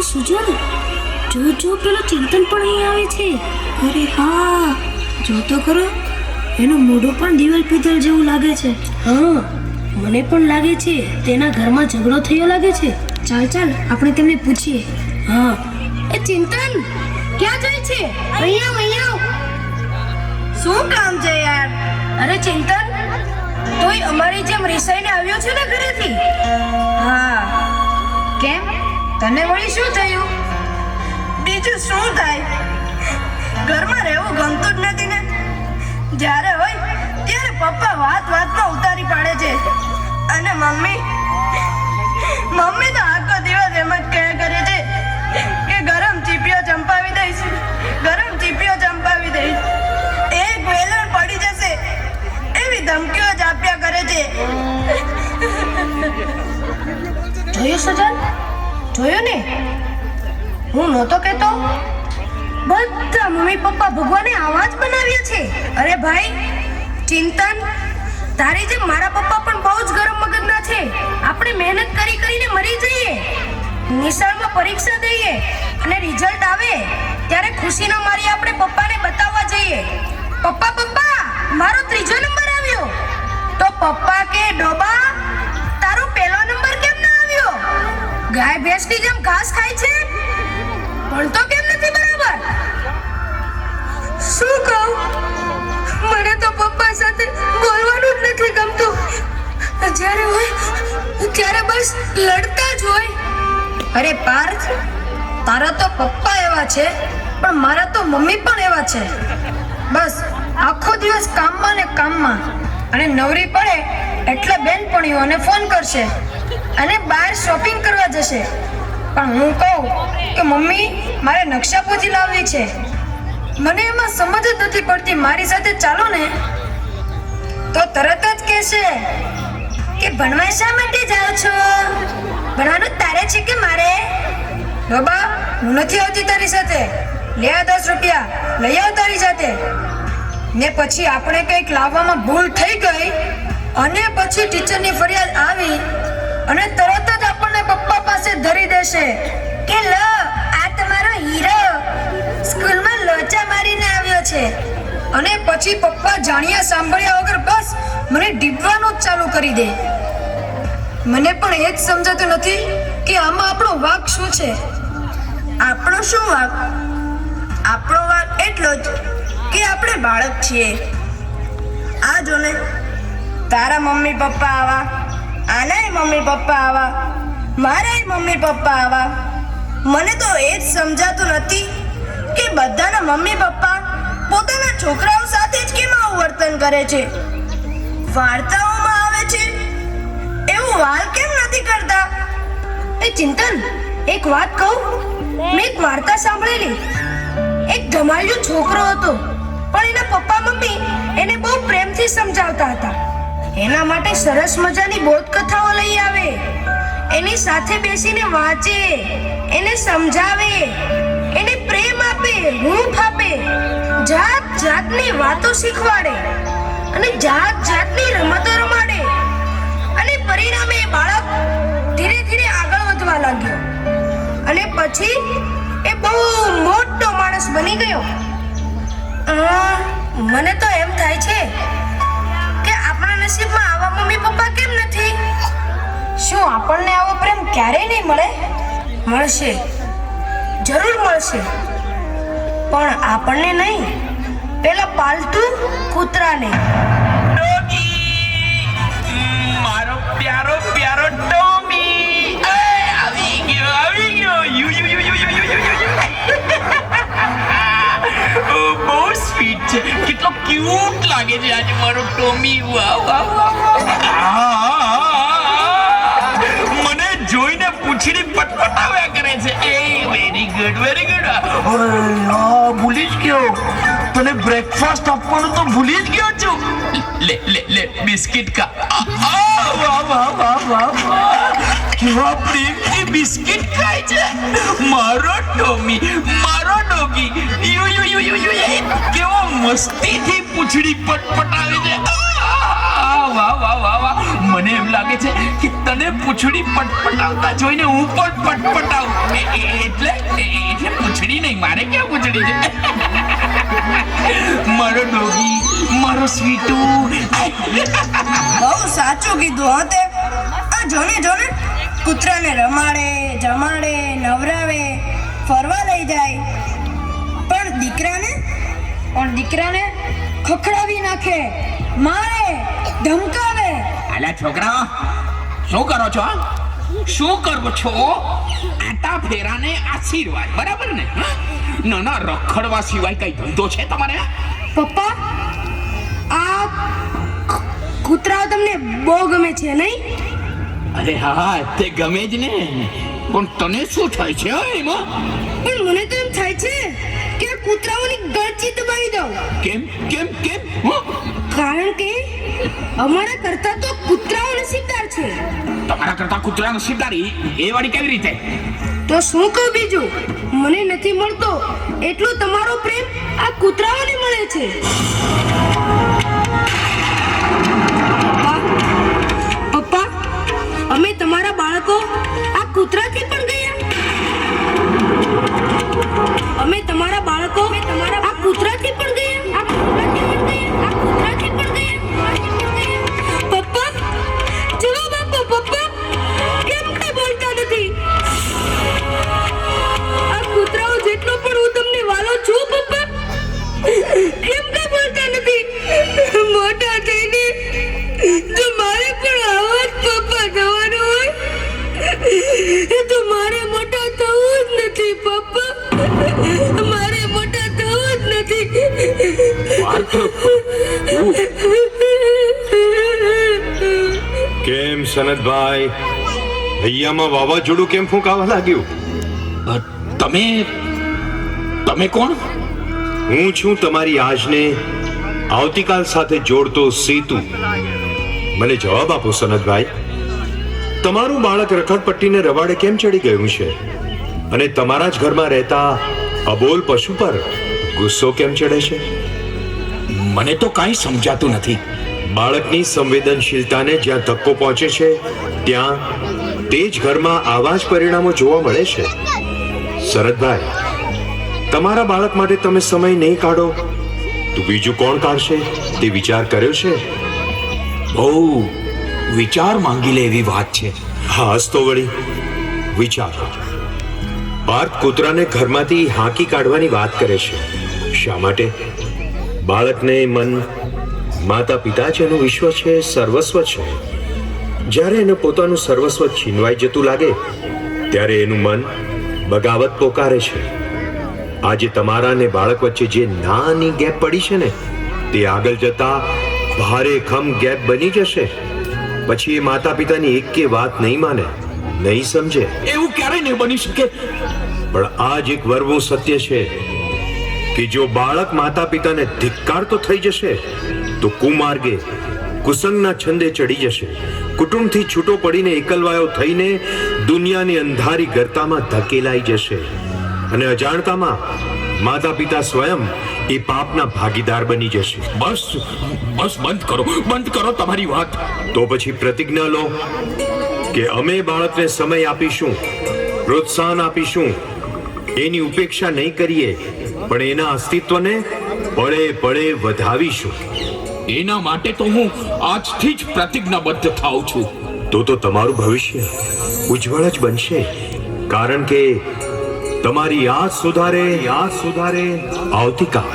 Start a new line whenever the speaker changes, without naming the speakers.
સુજલ, જો પેલો ચિંતન પણ અહીં આવે છે. અરે હા, જો તો ખરો, એનું મોઢું પણ દિવાલ પિત્તળ જેવું લાગે છે. હા, મને પણ લાગે છે તેના ઘરમાં ઝઘડો થયો લાગે છે. ચાલ આપણે તેમને પૂછીએ. હા, એ ચિંતન ક્યાં જાય છે? અહીંયા.
શું કામ છે યાર?
અરે ચિંતન, તોય અમારી જેમ રિસાઈને આવ્યો છે ને ઘરેથી?
હા. કેમ? તને વળી શું થયું? બીજું શું થાય? ઘરમાં રહેવું ગમતું જ નથી ને. જ્યારે હોય ત્યારે પપ્પા વાતમાં ઉતારી પાડે છે અને મમ્મી તો આખો દિવસ એમ જ કહ્યા કરે છે કે ગરમ ચીપીઓ ચંપાવી દઈશ. એક વેલણ પડી જશે એવી ધમકીઓ જ આપ્યા કરે છે.
જોયું સજન? જોયું ને? હું નહોતો કહેતો? બધા મમ્મી પપ્પા ભગવાને આવા જ બનાવ્યા છે. અરે ભાઈ ચિંતન, તારી જેમ મારા પપ્પા પણ બહુ જ ગરમ મગજના છે. આપણે મહેનત કરીને મરી જઈએ, નિશાળમાં પરીક્ષા દઈએ અને રિઝલ્ટ આવે ત્યારે ખુશીનો મારી આપણે પપ્પાને બતાવવા જઈએ, પપ્પા મારો 3જો નંબર આવ્યો. તો પપ્પા કે ડોબા, તારો પહેલો નંબર કેમ ના આવ્યો? ગાય ભેંસની જેમ ઘાસ ખાય છે, પણ તો કેમ નથી બરાબર? શું કહું? મને તો પપ્પા સાથે બોલવાનું જ નથી ગમતું. જ્યારે હોય ત્યારે બસ લડતા જ હોય. અરે પાર્થ, તારા તો પપ્પા એવા છે, પણ મારા તો મમ્મી પણ એવા છે. બસ આખો દિવસ કામમાં ને કામમાં, અને નવરી પડે એટલે બેનપણીઓને ફોન કરશે અને બહાર શોપિંગ કરવા જશે. પણ હું કહું કે મમ્મી મારે નકશાપોથી લાવવી છે, મને એમાં સમજ જ નથી પડતી, મારી સાથે ચાલો ને. તો તરત જ કહેશે કે ભણવા શા માટે જાઓ છો? ભણવાનું તારે છે કે મારે? બાબા, હું નથી આવતી તારી સાથે. લે આ 10 રૂપિયા, લઈ આવ તારી સાથે. ને પછી આપણે કંઈક લાવવામાં ભૂલ થઈ ગઈ અને પછી ટીચરની ફરિયાદ આવી અને તરત જ આપણને પપ્પા પાસે ધરી દેશે કે લો આ તમારો હીરો સ્કૂલમાં લોચા મારીને આવ્યો છે. અને પછી પપ્પા જાણ્યા સાંભળ્યા વગર બસ મને ડીબવાનું જ ચાલુ કરી દે. મને પણ એ જ સમજાતું નથી કે આમાં આપણો વાંક શું છે.
આપણો શું વાંક? આપણો વાંક એટલો જ કે આપણે બાળક છીએ. આ જો ને, તારા મમ્મી પપ્પા આવા, આનાય મમ્મી પપ્પા આવા, મારાય મમ્મી પપ્પા આવા. મને તો એ જ સમજાતું નથી કે બધાના મમ્મી પપ્પા પોતાના છોકરાઓ સાથે જ કેમ આવું વર્તન કરે છે. વાર્તાઓમાં આવે છે એવું વાલ કેમ નથી કરતા?
એ ચિંતન, એક વાત કહું? મેં એક વાર્તા સાંભળેલી. એક ધમાલિયો છોકરો હતો, પણ એના પપ્પા મમ્મી એને બહુ પ્રેમથી સમજાવતા હતા. એના માટે સરસ મજાની બોધકથાઓ લઈ આવે, એની સાથે બેસીને વાંચે, એને સમજાવે, એને પ્રેમ આપે, હૂંફ આપે, જાતની વાતો શીખવાડે અને જાતની રમતો રમાડે. અને પરિણામે એ બાળક ધીરે ધીરે આગળ વધવા લાગ્યો અને પછી એ બહુ મોટો માણસ બની ગયો. મને તો એમ થાય છે કે આપણા નસીબમાં આવા મમ્મી પપ્પા કેમ નથી? શું આપણને આવો પ્રેમ ક્યારેય નહીં મળે? મળશે, જરૂર મળશે, પણ આપણને નહીં, પેલા પાલતુ કૂતરાને.
મારો પ્યારો ટોમી આવી ગયો. બહુ સ્વીટ છે, કેટલો ક્યુટ લાગે છે આજે મારો ટોમી. વાહ. મને જોઈને પૂંછડી પટપટાવ્યા કરે છે. Very good. ભૂલી જ ગયો, તને બ્રેકફાસ્ટ આપવાનું તો ભૂલી જ ગયો છું. લે બિસ્કિટ ખા. વાહ. કેવા પ્રેમથી બિસ્કિટ ખાય છે મારો ટોમી. મારો doggy you you you you you કેવો મસ્તીથી પૂંછડી પટપટાવે છે. વાહ વાહ વાહ વાહ. મને એમ લાગે છે કે તને પૂંછડી પટપટાવતા જોઈને હું પણ પટપટાવું. એટલે પૂંછડી નહીં, મારે ક્યાં પૂંછડી છે. મારો ડોગી, મારો સ્વીટુ.
બહુ સાચું કીધું હો તે. આ જોને જોને કૂતરાને રમાડે, જમાડે, નવરાવે, ફરવા લઈ જાય. પણ દીકરાને ખખડાવી નાખે, મારે, ધમકાવે.
અલા છોકરાઓ, શું કરો છો? શું કરો છો? આટા ફેરાને આશીર્વાદ, બરાબર ને? ના રખડવા સિવાય કઈ ધંધો છે તમારે?
પપ્પા, આ કૂતરાઓ તમને બહુ ગમે છે નહીં?
અરે હા, તે ગમે જ ને. પણ તને શું થાય છે એમાં?
પણ મને તો એમ થાય છે કે આ કૂતરાઓની ગળચી દબાવી દઉં.
કેમ કેમ કેમ?
કારણ કે અમારા કરતા તો કૂતરાઓ નસીબદાર છે.
તમારા કરતા કૂતરા નસીબદારી એ વાળી કેવી રીતે?
તો શું કહું બીજું? મને નથી મળતો એટલો તમારો પ્રેમ આ કૂતરાઓને મળે છે. પપ્પા, અમે તમારા બાળકો આ કૂતરાથી પણ ગયા. અમે તમારા બાળકો આ કૂતરાથી પણ ગયા. પપ્પા, જવાબ આપો પપ્પા. કેમ કઈ બોલતા નથી? આ કૂતરાઓ જેટલો પણ હું તમને વાલો છું પપ્પા, કેમ કઈ બોલતા નથી? મોટા થઈને જો મારે પણ આવા જ પપ્પા થવાનું હોય તો મારે મોટા થવું જ નથી પપ્પા. મારે મોટા થવું જ નથી.
કેમ સનતભાઈ, હૈયામાં વાવાઝોડું કેમ ફૂંકાવા લાગ્યું?
તમે કોણ?
હું છું તમારી આજને આવતીકાલ સાથે જોડતો સેતુ. મને જવાબ આપો સનતભાઈ, તમારું બાળક રખડપટ્ટીને રવાડે કેમ ચડી ગયું છે? અને તમારા જ ઘરમાં રહેતા અબોલ પશુ પર ગુસ્સો કેમ ચડે છે?
મને તો કાંઈ સમજાતું નથી.
બાળકની સંવેદનશીલતાને જ્યાં ધક્કો પહોંચે છે ત્યાં તે જ ઘરમાં આવા જ પરિણામો જોવા મળે છે. શરદભાઈ, તમારા બાળક માટે તમે સમય નહીં કાઢો તો બીજું કોણ કાઢશે તે વિચાર કર્યો છે?
બહુ વિચાર માંગી લે એવી વાત છે.
હા તો વળી વિચારો. પાર્થ કૂતરાને ઘરમાંથી હાંકી કાઢવાની વાત કરે છે. શા માટે? બાળકને મન માતા પિતા જ એનું વિશ્વ છે, સર્વસ્વ છે. જ્યારે એને પોતાનું સર્વસ્વ છીનવાઈ જતું લાગે ત્યારે એનું મન બગાવત પોકારે છે. આજે તમારા ને બાળક વચ્ચે જે નાની ગેપ પડી છે ને, તે આગળ જતા ભારે ખમ ગેપ બની જશે. પછી એ માતા પિતાની એક કે વાત નહીં માને, નહીં સમજે.
એવું ક્યારે નહીં બની શકે.
પણ આ જ એક વરવું સત્ય છે કે જો બાળક માતા પિતાને ધિક્કારતો થઈ જશે તો કુમાર્ગે કુસંગના છંદે ચડી જશે. કુટુંબથી છૂટો પડીને એકલવાયો થઈને દુનિયાની અંધારી ગર્તામાં ધકેલાઈ જશે. અને અજાણતામાં માતા પિતા સ્વયં એ પાપના ભાગીદાર બની જશે.
બસ બંધ કરો તમારી વાત.
તો પછી પ્રતિજ્ઞા લો કે અમે બાળકને સમય આપીશું, પ્રોત્સાહન આપીશું, એની ઉપેક્ષા નહીં કરીએ, પણ એના અસ્તિત્વને પળે પળે વધાવીશું.
એના માટે તો હું આજથી જ પ્રતિજ્ઞાબદ્ધ થાઉં છું.
તો તમારું ભવિષ્ય ઉજ્જવળ જ બનશે. કારણ કે તમારી યાદ સુધારે આવતીકાલ.